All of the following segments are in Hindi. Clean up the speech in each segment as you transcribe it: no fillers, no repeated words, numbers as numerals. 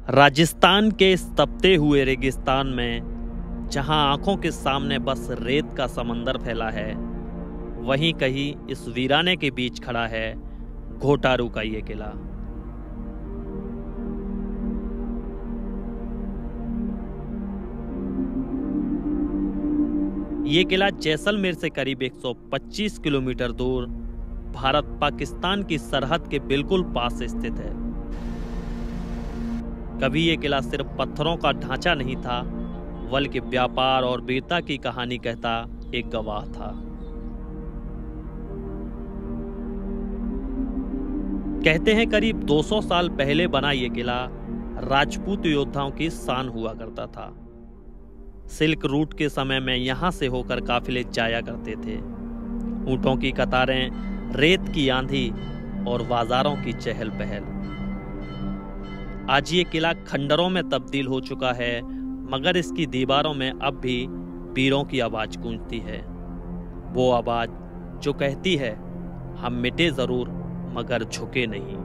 राजस्थान के इस तपते हुए रेगिस्तान में जहां आंखों के सामने बस रेत का समंदर फैला है, वहीं कहीं इस वीराने के बीच खड़ा है घोटारू का ये किला। ये किला जैसलमेर से करीब 125 किलोमीटर दूर भारत पाकिस्तान की सरहद के बिल्कुल पास स्थित है। कभी ये किला सिर्फ पत्थरों का ढांचा नहीं था, बल्कि व्यापार और वीरता की कहानी कहता एक गवाह था। कहते हैं करीब 200 साल पहले बना ये किला राजपूत योद्धाओं की शान हुआ करता था। सिल्क रूट के समय में यहां से होकर काफिले जाया करते थे। ऊंटों की कतारें, रेत की आंधी और बाजारों की चहल पहल। आज ये किला खंडरों में तब्दील हो चुका है, मगर इसकी दीवारों में अब भी वीरों की आवाज गूंजती है। वो आवाज जो कहती है, हम मिटे जरूर मगर झुके नहीं।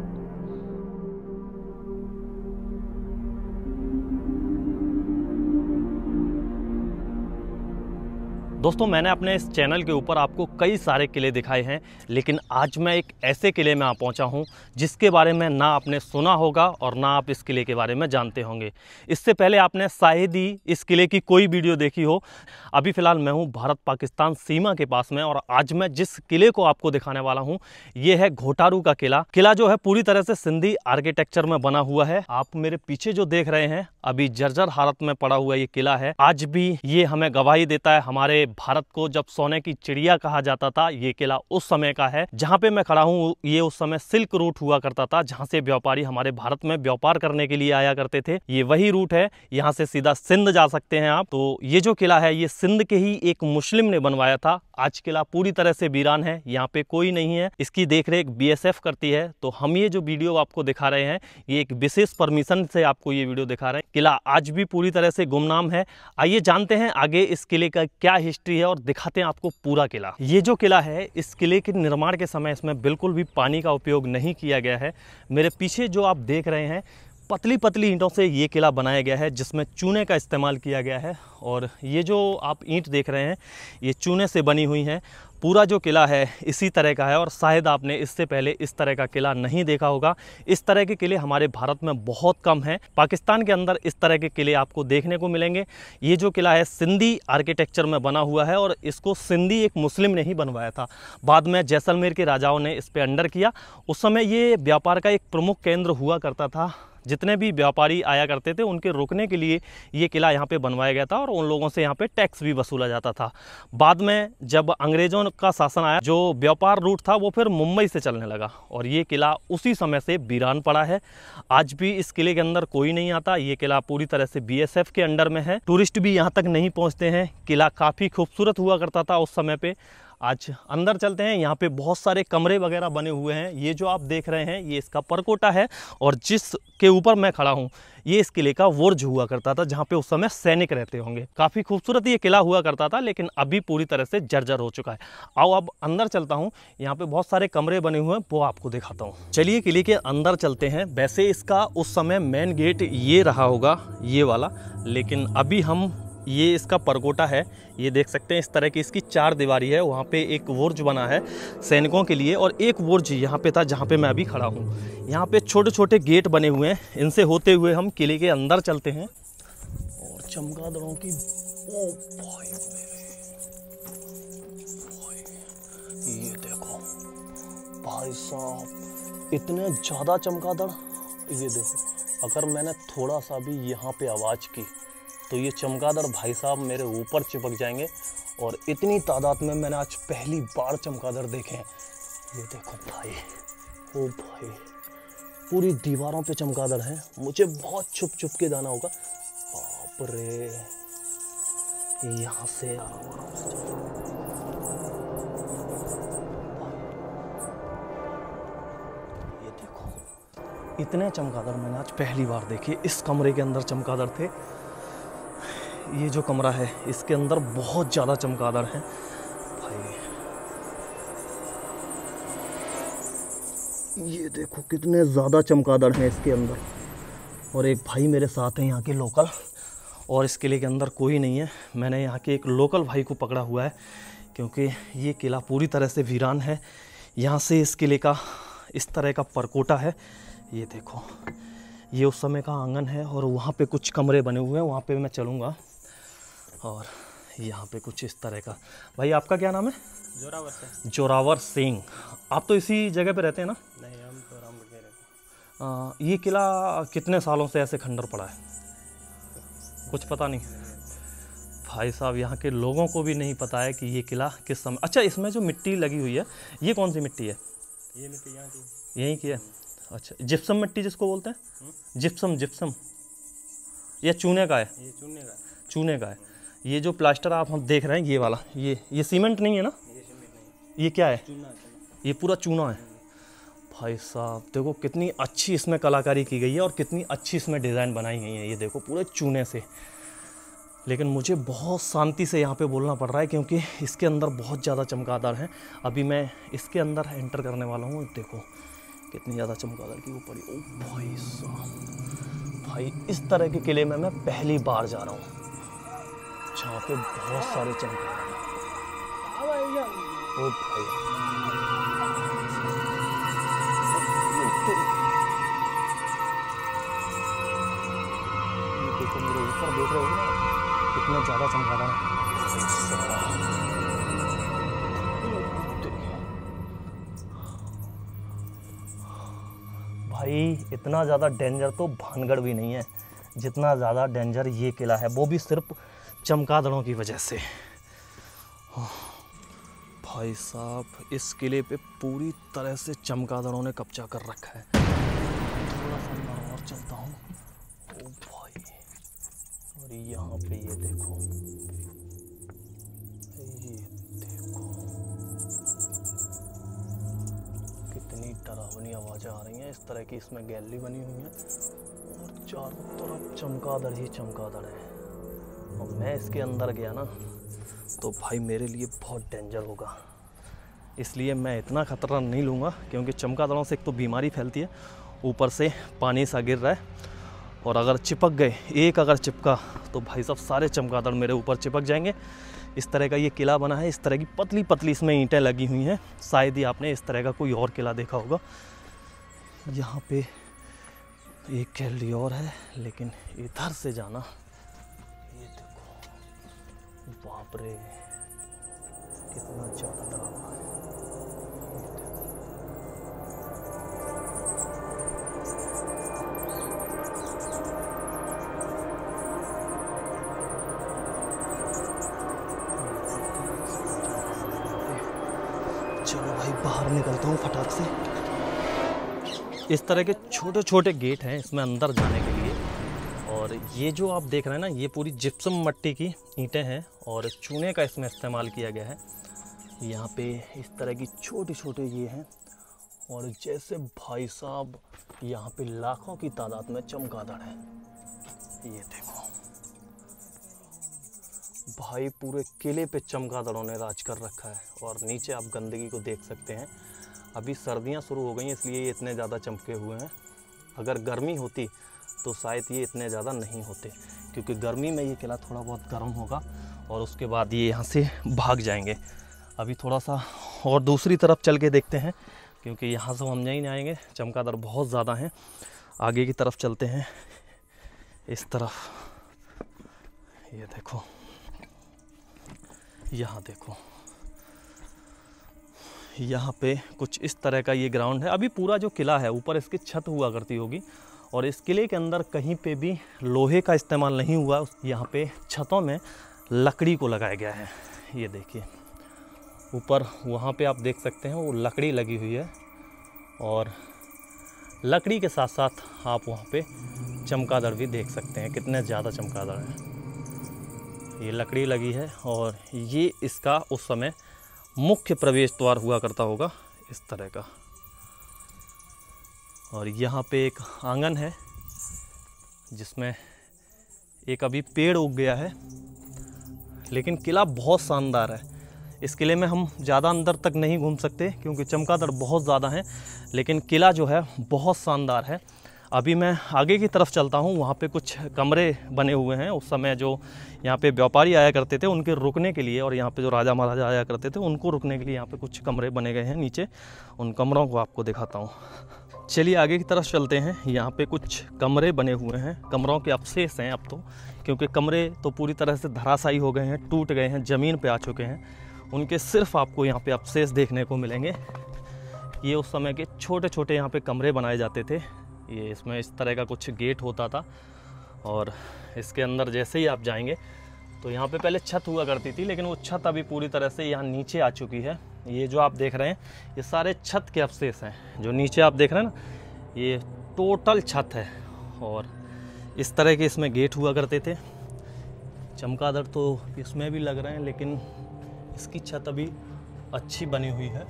दोस्तों, मैंने अपने इस चैनल के ऊपर आपको कई सारे किले दिखाए हैं, लेकिन आज मैं एक ऐसे किले में आ पहुंचा हूं जिसके बारे में ना आपने सुना होगा और ना आप इस किले के बारे में जानते होंगे। इससे पहले आपने शायद ही इस किले की कोई वीडियो देखी हो। अभी फ़िलहाल मैं हूं भारत पाकिस्तान सीमा के पास में, और आज मैं जिस किले को आपको दिखाने वाला हूँ ये है घोटारू का किला। किला जो है पूरी तरह से सिंधी आर्किटेक्चर में बना हुआ है। आप मेरे पीछे जो देख रहे हैं अभी जर्जर हालत में पड़ा हुआ ये किला है। आज भी ये हमें गवाही देता है हमारे भारत को जब सोने की चिड़िया कहा जाता था। ये किला उस समय का है। जहां पे मैं खड़ा हूं ये उस समय सिल्क रूट हुआ करता था, जहां से व्यापारी हमारे भारत में व्यापार करने के लिए आया करते थे। ये वही रूट है, यहां से सीधा सिंध जा सकते हैं आप। तो ये जो किला है ये सिंध के ही एक मुस्लिम ने बनवाया था। आज किला पूरी तरह से वीरान है, यहाँ पे कोई नहीं है। इसकी देखरेख BSF करती है। तो हम ये जो वीडियो आपको दिखा रहे हैं ये एक विशेष परमिशन से आपको ये वीडियो दिखा रहे हैं। किला आज भी पूरी तरह से गुमनाम है। आइए जानते हैं आगे इस किले का क्या हिस्ट्री है और दिखाते हैं आपको पूरा किला। ये जो किला है इस किले के निर्माण के समय इसमें बिल्कुल भी पानी का उपयोग नहीं किया गया है। मेरे पीछे जो आप देख रहे हैं पतली पतली ईंटों से ये किला बनाया गया है, जिसमें चूने का इस्तेमाल किया गया है। और ये जो आप ईंट देख रहे हैं ये चूने से बनी हुई हैं। पूरा जो किला है इसी तरह का है, और शायद आपने इससे पहले इस तरह का किला नहीं देखा होगा। इस तरह के किले हमारे भारत में बहुत कम हैं। पाकिस्तान के अंदर इस तरह के किले आपको देखने को मिलेंगे। ये जो किला है सिंधी आर्किटेक्चर में बना हुआ है, और इसको सिंधी एक मुस्लिम ने ही बनवाया था। बाद में जैसलमेर के राजाओं ने इस पर अंडर किया। उस समय ये व्यापार का एक प्रमुख केंद्र हुआ करता था। जितने भी व्यापारी आया करते थे उनके रुकने के लिए ये किला यहाँ पे बनवाया गया था, और उन लोगों से यहाँ पे टैक्स भी वसूला जाता था। बाद में जब अंग्रेज़ों का शासन आया, जो व्यापार रूट था वो फिर मुंबई से चलने लगा, और ये किला उसी समय से वीरान पड़ा है। आज भी इस किले के अंदर कोई नहीं आता। ये किला पूरी तरह से BSF के अंडर में है। टूरिस्ट भी यहाँ तक नहीं पहुँचते हैं। किला काफ़ी खूबसूरत हुआ करता था उस समय पे। आज अंदर चलते हैं। यहाँ पे बहुत सारे कमरे वगैरह बने हुए हैं। ये जो आप देख रहे हैं ये इसका परकोटा है, और जिस के ऊपर मैं खड़ा हूँ ये इस किले का बुर्ज हुआ करता था, जहाँ पे उस समय सैनिक रहते होंगे। काफ़ी खूबसूरत ये किला हुआ करता था, लेकिन अभी पूरी तरह से जर्जर हो चुका है। आओ अब अंदर चलता हूँ। यहाँ पे बहुत सारे कमरे बने हुए हैं, वो आपको दिखाता हूँ। चलिए किले के अंदर चलते हैं। वैसे इसका उस समय मेन गेट ये रहा होगा, ये वाला, लेकिन अभी हम ये इसका परकोटा है। ये देख सकते हैं इस तरह की इसकी 4 दीवारी है। वहाँ पे एक बुर्ज बना है सैनिकों के लिए, और एक बुर्ज यहाँ पे था जहाँ पे मैं अभी खड़ा हूँ। यहाँ पे छोटे छोटे गेट बने हुए हैं। इनसे होते हुए हम किले के अंदर चलते हैं। और चमगादड़ों की ओ भाई, ये देखो भाई साहब, इतने ज़्यादा चमगादड़। ये देखो, अगर मैंने थोड़ा सा भी यहाँ पे आवाज़ की तो ये चमगादड़ भाई साहब मेरे ऊपर चिपक जाएंगे। और इतनी तादाद में मैंने आज पहली बार चमगादड़ देखे हैं। ये देखो भाई, ओ भाई, पूरी दीवारों पे चमगादड़ हैं। मुझे बहुत छुप छुप के जाना होगा। बाप रे, यहाँ से आराम से ये देखो, इतने चमगादड़ मैंने आज पहली बार देखे। इस कमरे के अंदर चमगादड़ थे। ये जो कमरा है इसके अंदर बहुत ज़्यादा चमगादड़ हैं भाई। ये देखो कितने ज़्यादा चमगादड़ हैं इसके अंदर। और एक भाई मेरे साथ हैं यहाँ के लोकल, और इस किले के अंदर कोई नहीं है। मैंने यहाँ के एक लोकल भाई को पकड़ा हुआ है क्योंकि ये किला पूरी तरह से वीरान है। यहाँ से इस किले का इस तरह का परकोटा है, ये देखो, ये उस समय का आंगन है और वहाँ पे कुछ कमरे बने हुए हैं, वहाँ पे मैं चलूँगा। और यहाँ पे कुछ इस तरह का। भाई आपका क्या नाम है? जोरावर से। जोरावर सिंह। आप तो इसी जगह पे रहते हैं ना? नहीं, हम तो रामगढ़ में रहते हैं। ये किला कितने सालों से ऐसे खंडर पड़ा है? कुछ पता नहीं भाई साहब, यहाँ के लोगों को भी नहीं पता है कि ये किला किस समय। अच्छा, इसमें जो मिट्टी लगी हुई है ये कौन सी मिट्टी है? ये मिट्टी यहाँ की, यहीं की है। अच्छा, जिप्सम मिट्टी जिसको बोलते हैं, जिप्सम जिप्सम या चूने का है? ये चूने का है। चूने का है। ये जो प्लास्टर आप हम देख रहे हैं ये वाला, ये सीमेंट नहीं है ना? ये सीमेंट नहीं, ये क्या है? चूना। ये पूरा चूना है। भाई साहब देखो कितनी अच्छी इसमें कलाकारी की गई है और कितनी अच्छी इसमें डिज़ाइन बनाई गई है। ये देखो पूरे चूने से। लेकिन मुझे बहुत शांति से यहाँ पे बोलना पड़ रहा है क्योंकि इसके अंदर बहुत ज़्यादा चमगादड़ हैं। अभी मैं इसके अंदर एंटर करने वाला हूँ। देखो कितनी ज़्यादा चमगादड़ की वो पड़ी। ओ भाई साहब, भाई इस तरह के किले में मैं पहली बार जा रहा हूँ जहाँ पे बहुत सारे चमगादड़ हैं। ओ भाई देखो, मेरे ऊपर देख रहे हो ना कितना ज़्यादा चमगादड़ है। भाई इतना ज़्यादा डेंजर तो भानगढ़ भी नहीं है जितना ज़्यादा डेंजर ये किला है, वो भी सिर्फ चमगादड़ों की वजह से। भाई साहब इस किले पे पूरी तरह से चमगादड़ों ने कब्जा कर रखा है। थोड़ा सा अंदर और चलता हूँ। ओ भाई, और यहाँ पे ये देखो, कितनी डरावनी आवाज़ें आ रही हैं। इस तरह की इसमें गैलरी बनी हुई है और चारों तरफ चमगादड़ ही चमगादड़ है। और मैं इसके अंदर गया ना तो भाई मेरे लिए बहुत डेंजर होगा, इसलिए मैं इतना ख़तरा नहीं लूँगा क्योंकि चमगादड़ों से एक तो बीमारी फैलती है, ऊपर से पानी सा गिर रहा है। और अगर चिपक गए, एक अगर चिपका तो भाई साहब सारे चमगादड़ मेरे ऊपर चिपक जाएंगे। इस तरह का ये किला बना है, इस तरह की पतली पतली इसमें ईंटें लगी हुई हैं। शायद ही आपने इस तरह का कोई और किला देखा होगा। यहाँ पे एक गैलरी और है, लेकिन इधर से जाना, ये देखो, बाप रे कितना ज़्यादा डरावना है। चलो भाई बाहर निकलता हूँ फटाक से। इस तरह के छोटे छोटे गेट हैं इसमें अंदर जाने के लिए। और ये जो आप देख रहे हैं ना, ये पूरी जिप्सम मिट्टी की ईंटें हैं और चूने का इसमें इस्तेमाल किया गया है। यहाँ पे इस तरह की छोटे छोटे ये हैं। और जैसे भाई साहब यहाँ पे लाखों की तादाद में चमगादड़ हैं। ये देखो भाई, पूरे किले पे चमगादड़ों ने राज कर रखा है। और नीचे आप गंदगी को देख सकते हैं। अभी सर्दियाँ शुरू हो गई हैं इसलिए ये इतने ज़्यादा चमके हुए हैं। अगर गर्मी होती तो शायद ये इतने ज़्यादा नहीं होते, क्योंकि गर्मी में ये किला थोड़ा बहुत गर्म होगा और उसके बाद ये यहाँ से भाग जाएंगे। अभी थोड़ा सा और दूसरी तरफ चल के देखते हैं, क्योंकि यहाँ से हम नहीं आएंगे, चमगादड़ बहुत ज़्यादा हैं। आगे की तरफ चलते हैं, इस तरफ। ये देखो, यहाँ देखो, यहाँ पे कुछ इस तरह का ये ग्राउंड है। अभी पूरा जो किला है ऊपर इसकी छत हुआ करती होगी और इस किले के अंदर कहीं पे भी लोहे का इस्तेमाल नहीं हुआ। यहाँ पे छतों में लकड़ी को लगाया गया है। ये देखिए ऊपर वहाँ पे आप देख सकते हैं वो लकड़ी लगी हुई है। और लकड़ी के साथ साथ आप वहाँ पे चमगादड़ भी देख सकते हैं, कितने ज़्यादा चमगादड़ हैं। ये लकड़ी लगी है और ये इसका उस समय मुख्य प्रवेश द्वार हुआ करता होगा इस तरह का। और यहाँ पे एक आंगन है जिसमें एक अभी पेड़ उग गया है, लेकिन किला बहुत शानदार है। इस किले में हम ज़्यादा अंदर तक नहीं घूम सकते क्योंकि चमगादड़ बहुत ज़्यादा हैं, लेकिन किला जो है बहुत शानदार है। अभी मैं आगे की तरफ चलता हूँ, वहाँ पे कुछ कमरे बने हुए हैं। उस समय जो यहाँ पे व्यापारी आया करते थे उनके रुकने के लिए, और यहाँ पे जो राजा महाराजा आया करते थे उनको रुकने के लिए यहाँ पे कुछ कमरे बने गए हैं नीचे। उन कमरों को आपको दिखाता हूँ। चलिए आगे की तरफ चलते हैं। यहाँ पे कुछ कमरे बने हुए हैं, कमरों के अवशेष हैं अब तो, क्योंकि कमरे तो पूरी तरह से धराशायी हो गए हैं, टूट गए हैं, ज़मीन पे आ चुके हैं। उनके सिर्फ आपको यहाँ पे अवशेष देखने को मिलेंगे। ये उस समय के छोटे छोटे यहाँ पे कमरे बनाए जाते थे। ये इसमें इस तरह का कुछ गेट होता था, और इसके अंदर जैसे ही आप जाएंगे तो यहाँ पे पहले छत हुआ करती थी, लेकिन वो छत अभी पूरी तरह से यहाँ नीचे आ चुकी है। ये जो आप देख रहे हैं ये सारे छत के अवशेष हैं। जो नीचे आप देख रहे हैं ना, ये टोटल छत है। और इस तरह के इसमें गेट हुआ करते थे। चमगादड़ तो इसमें भी लग रहे हैं, लेकिन इसकी छत अभी अच्छी बनी हुई है,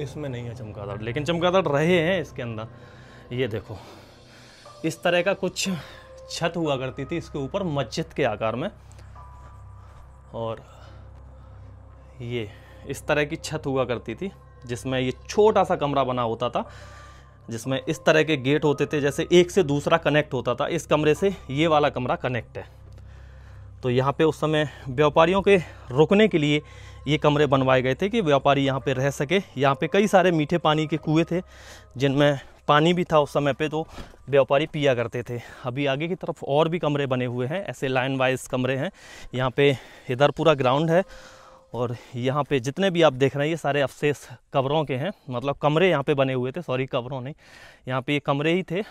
इसमें नहीं है चमगादड़, लेकिन चमगादड़ रहे हैं इसके अंदर। ये देखो, इस तरह का कुछ छत हुआ करती थी इसके ऊपर मस्जिद के आकार में, और ये इस तरह की छत हुआ करती थी जिसमें ये छोटा सा कमरा बना होता था, जिसमें इस तरह के गेट होते थे, जैसे एक से दूसरा कनेक्ट होता था। इस कमरे से ये वाला कमरा कनेक्ट है। तो यहाँ पे उस समय व्यापारियों के रुकने के लिए ये कमरे बनवाए गए थे कि व्यापारी यहाँ पे रह सके। यहाँ पे कई सारे मीठे पानी के कुएँ थे जिनमें पानी भी था उस समय पे, तो व्यापारी पिया करते थे। अभी आगे की तरफ और भी कमरे बने हुए हैं, ऐसे लाइन वाइज कमरे हैं। यहाँ पे इधर पूरा ग्राउंड है, और यहाँ पे जितने भी आप देख रहे हैं ये सारे अवशेष कब्रों के हैं, मतलब कमरे यहाँ पे बने हुए थे, सॉरी कब्रों नहीं, यहाँ पे ये कमरे ही थे,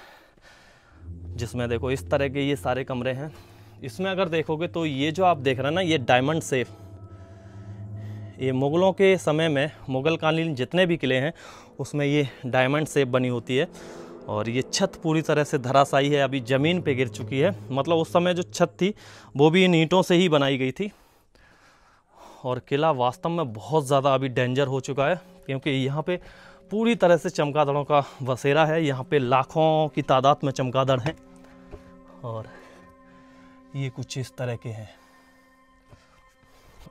जिसमें देखो इस तरह के ये सारे कमरे हैं। इसमें अगर देखोगे तो ये जो आप देख रहे हैं ना, ये डायमंड शेप, ये मुग़लों के समय में, मुग़लकालीन जितने भी किले हैं उसमें ये डायमंड शेप बनी होती है। और ये छत पूरी तरह से धराशायी है, अभी ज़मीन पे गिर चुकी है। मतलब उस समय जो छत थी वो भी इन ईंटों से ही बनाई गई थी। और किला वास्तव में बहुत ज़्यादा अभी डेंजर हो चुका है, क्योंकि यहाँ पे पूरी तरह से चमगादड़ों का बसेरा है। यहाँ पे लाखों की तादाद में चमगादड़ हैं, और ये कुछ इस तरह के हैं।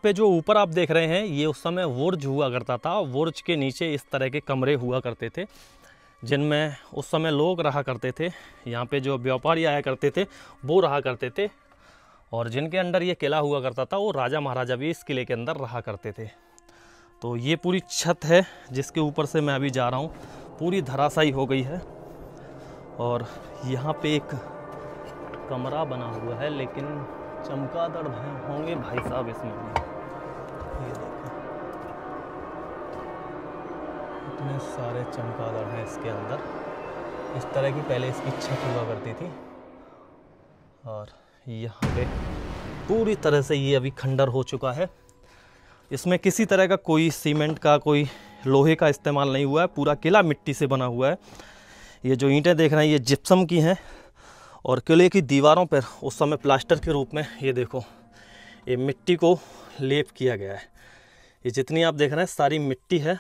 पे जो ऊपर आप देख रहे हैं ये उस समय बुर्ज हुआ करता था। बुर्ज के नीचे इस तरह के कमरे हुआ करते थे, जिनमें उस समय लोग रहा करते थे। यहाँ पे जो व्यापारी आया करते थे वो रहा करते थे, और जिनके अंडर ये किला हुआ करता था वो राजा महाराजा भी इस किले के अंदर रहा करते थे। तो ये पूरी छत है जिसके ऊपर से मैं अभी जा रहा हूँ, पूरी धराशायी हो गई है। और यहाँ पे एक कमरा बना हुआ है, लेकिन चमगादड़ होंगे भाई साहब इसमें। ये देखो, इतने सारे चमगादड़ हैं इसके अंदर। इस तरह की पहले इसकी छत हुआ करती थी, और यहाँ पे पूरी तरह से ये अभी खंडर हो चुका है। इसमें किसी तरह का कोई सीमेंट का, कोई लोहे का इस्तेमाल नहीं हुआ है। पूरा किला मिट्टी से बना हुआ है। ये जो ईंटें देख रहे हैं ये जिप्सम की हैं, और किले की दीवारों पर उस समय प्लास्टर के रूप में ये देखो ये मिट्टी को लेप किया गया है। ये जितनी आप देख रहे हैं सारी मिट्टी है,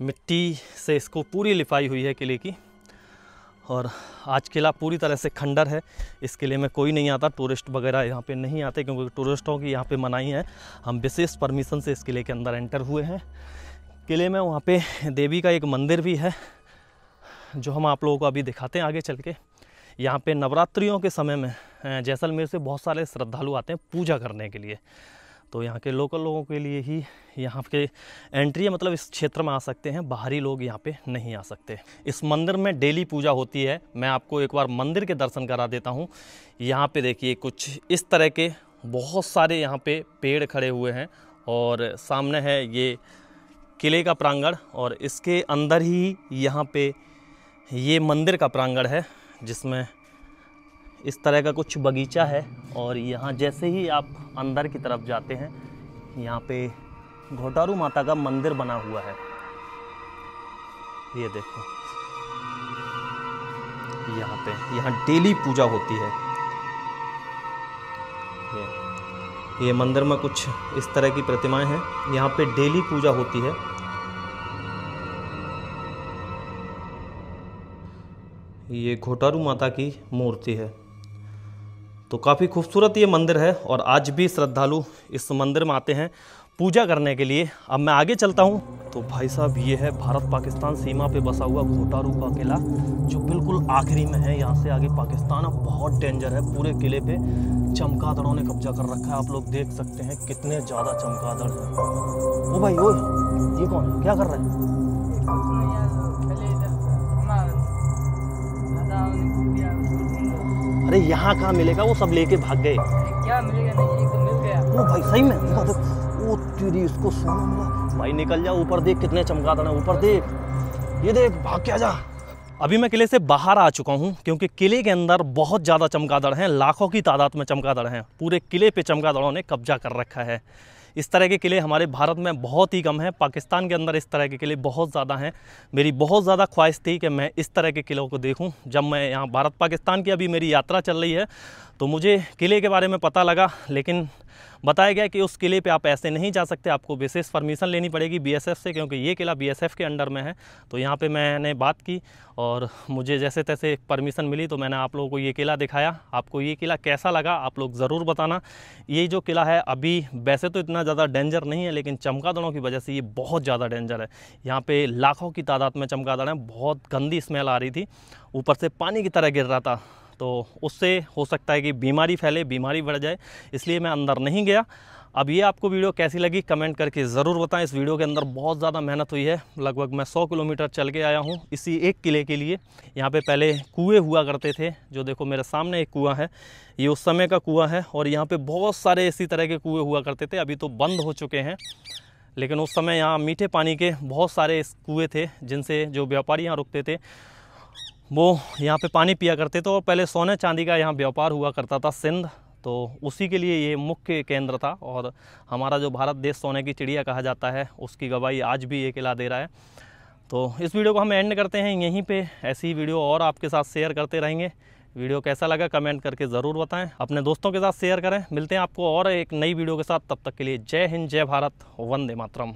मिट्टी से इसको पूरी लिपाई हुई है किले की। और आज किला पूरी तरह से खंडर है। इस किले में कोई नहीं आता, टूरिस्ट वगैरह यहाँ पे नहीं आते, क्योंकि टूरिस्टों की यहाँ पे मनाही है। हम विशेष परमिशन से इस किले के अंदर एंटर हुए हैं। किले में वहाँ पे देवी का एक मंदिर भी है, जो हम आप लोगों को अभी दिखाते हैं आगे चल के। यहाँ पे नवरात्रियों के समय में जैसलमेर से बहुत सारे श्रद्धालु आते हैं पूजा करने के लिए। तो यहाँ के लोकल लोगों के लिए ही यहाँ के एंट्री है, मतलब इस क्षेत्र में आ सकते हैं, बाहरी लोग यहाँ पे नहीं आ सकते। इस मंदिर में डेली पूजा होती है। मैं आपको एक बार मंदिर के दर्शन करा देता हूँ। यहाँ पे देखिए कुछ इस तरह के बहुत सारे यहाँ पे पेड़ खड़े हुए हैं, और सामने है ये किले का प्रांगण, और इसके अंदर ही यहाँ पे ये मंदिर का प्रांगण है, जिसमें इस तरह का कुछ बगीचा है। और यहाँ जैसे ही आप अंदर की तरफ जाते हैं, यहाँ पे घोटारू माता का मंदिर बना हुआ है। ये देखो, यहाँ डेली पूजा होती है। ये मंदिर में कुछ इस तरह की प्रतिमाएं हैं, यहाँ पे डेली पूजा होती है। ये घोटारू माता की मूर्ति है। तो काफ़ी खूबसूरत ये मंदिर है, और आज भी श्रद्धालु इस मंदिर में आते हैं पूजा करने के लिए। अब मैं आगे चलता हूँ तो भाई साहब ये है भारत पाकिस्तान सीमा पे बसा हुआ घोटारू का किला, जो बिल्कुल आखिरी में है। यहाँ से आगे पाकिस्तान अब बहुत डेंजर है। पूरे किले पे चमगादड़ों ने कब्जा कर रखा है। आप लोग देख सकते हैं कितने ज़्यादा चमगादड़ हैं। ओ भाई ओ, ये कौन है, क्या कर रहा है? अरे यहाँ कहाँ मिलेगा, वो सब लेके भाग गए। क्या मिलेगा, नहीं एक तो मिल गया। ओ भाई सही में देखो देखो, ओ तेरी इसको सोना मिला। भाई निकल जा, ऊपर देख कितने चमगादड़ हैं, ऊपर देख, ये देख, भाग के आ जा। अभी मैं किले से बाहर आ चुका हूँ क्योंकि किले के अंदर बहुत ज़्यादा चमगादड़ हैं, लाखों की तादाद में चमगादड़ हैं। पूरे किले पे चमगादड़ों ने कब्जा कर रखा है। इस तरह के किले हमारे भारत में बहुत ही कम हैं। पाकिस्तान के अंदर इस तरह के किले बहुत ज़्यादा हैं। मेरी बहुत ज़्यादा ख्वाहिश थी कि मैं इस तरह के किलों को देखूं। जब मैं यहाँ भारत पाकिस्तान की अभी मेरी यात्रा चल रही है तो मुझे किले के बारे में पता लगा, लेकिन बताया गया कि उस किले पे आप ऐसे नहीं जा सकते, आपको विशेष परमिशन लेनी पड़ेगी बीएसएफ से, क्योंकि ये किला बीएसएफ के अंडर में है। तो यहाँ पे मैंने बात की और मुझे जैसे तैसे परमिशन मिली तो मैंने आप लोगों को ये किला दिखाया। आपको ये किला कैसा लगा आप लोग ज़रूर बताना। ये जो किला है अभी वैसे तो इतना ज़्यादा डेंजर नहीं है, लेकिन चमगादड़ों की वजह से ये बहुत ज़्यादा डेंजर है। यहाँ पर लाखों की तादाद में चमगादड़ हैं। बहुत गंदी स्मेल आ रही थी, ऊपर से पानी की तरह गिर रहा था, तो उससे हो सकता है कि बीमारी फैले, बीमारी बढ़ जाए, इसलिए मैं अंदर नहीं गया। अब ये आपको वीडियो कैसी लगी कमेंट करके ज़रूर बताएं। इस वीडियो के अंदर बहुत ज़्यादा मेहनत हुई है। लगभग मैं 100 किलोमीटर चल के आया हूँ इसी एक किले के लिए। यहाँ पे पहले कुएँ हुआ करते थे, जो देखो मेरे सामने एक कुआँ है, ये उस समय का कुआँ है। और यहाँ पे बहुत सारे इसी तरह के कुएँ हुआ करते थे, अभी तो बंद हो चुके हैं। लेकिन उस समय यहाँ मीठे पानी के बहुत सारे कुएँ थे, जिनसे जो व्यापारी यहाँ रुकते थे वो यहाँ पे पानी पिया करते थे। और पहले सोने चांदी का यहाँ व्यापार हुआ करता था सिंध, तो उसी के लिए ये मुख्य केंद्र था। और हमारा जो भारत देश सोने की चिड़िया कहा जाता है, उसकी गवाही आज भी ये किला दे रहा है। तो इस वीडियो को हम एंड करते हैं यहीं पे। ऐसी वीडियो और आपके साथ शेयर करते रहेंगे। वीडियो कैसा लगा कमेंट करके ज़रूर बताएं, अपने दोस्तों के साथ शेयर करें। मिलते हैं आपको और एक नई वीडियो के साथ, तब तक के लिए जय हिंद, जय भारत, वंदे मातरम।